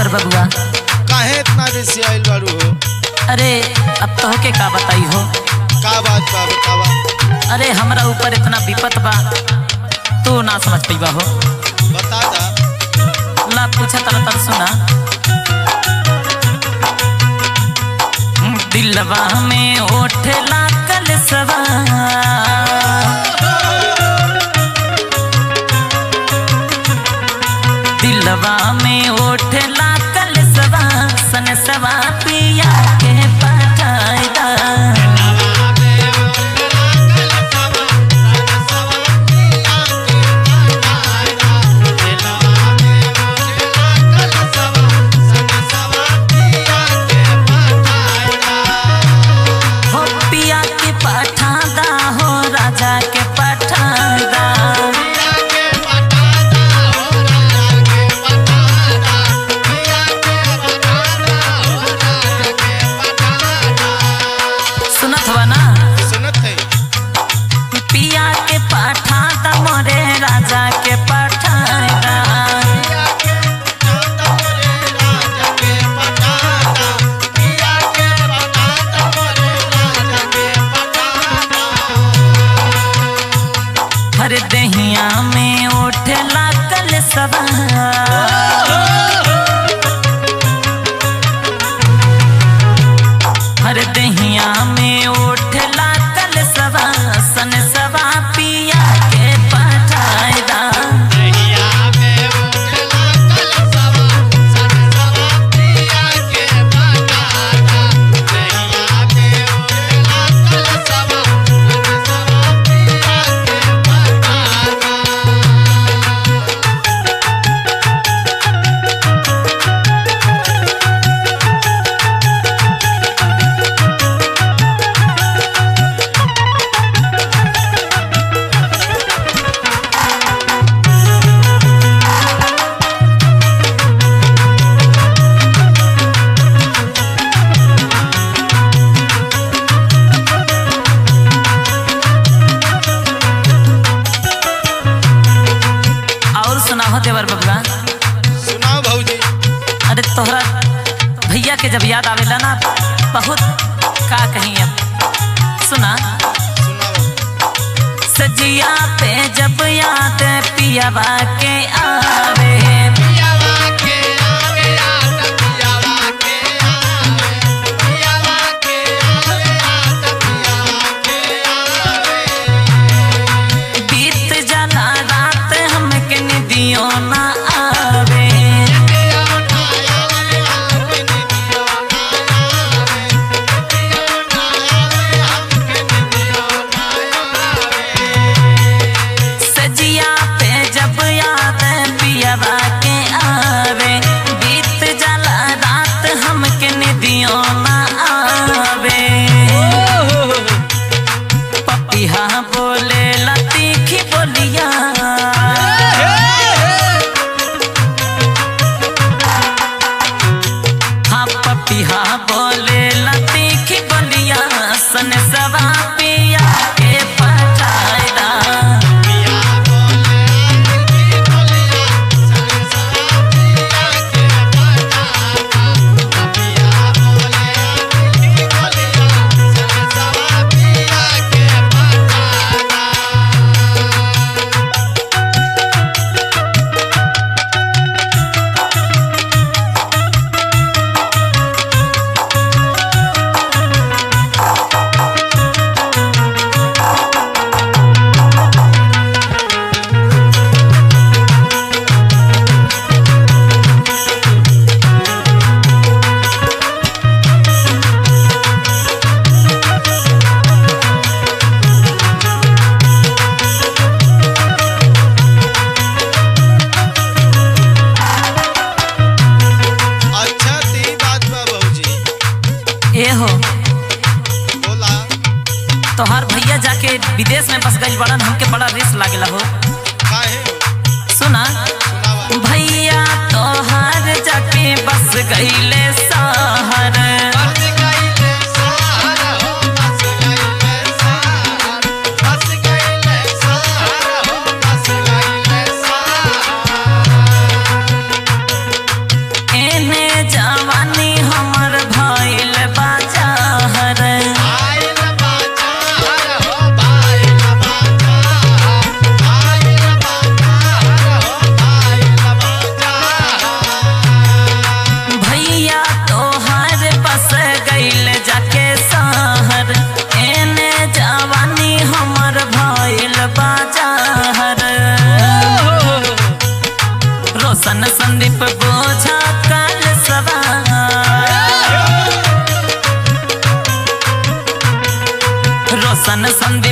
देवर बबुआ। काहे इतना रिसी आइल बारू हो? अरे अब तो के का बताई हो। का बात बा बतावा। अरे हमरा ऊपर इतना विपत बा तू ना समझ पाइबा हो। बता दा। ला पूछा तर तर सुना। दिलवा में ओठला कलसवा दिलवा में ओठला कलसवा सनसवा पिया के पठाइदा। हर दहिया में ओठला कलसवा हर दहिया में ओठला कलसवा सनसवा पिया के पठाइदा। देवर बबुआ सुनाओ भौजी। अरे तोहरा भैया के जब याद आवेला ना बहुत का कहीं अब सुना। सजिया पे जब याद पियावा के आवे ना आवे सजिया पे जब याद पियावा के आवे बीत जाला रात हमके निदियों ना आवे। पपिहा बोले ला तीखी बोलिया पिहा बोले लतीखी बोलिया सनसवा पिया के पठाइदा। हो बोला तोहार भैया जाके विदेश में बस गई बड़न हमके बड़ा रिस्क लागेला हो। काहे सुना सुनावा। भैया तोहार जाके बस गईले शहर एने बाजार रोशन संदीप बोझा काल सवार रोशन संदीप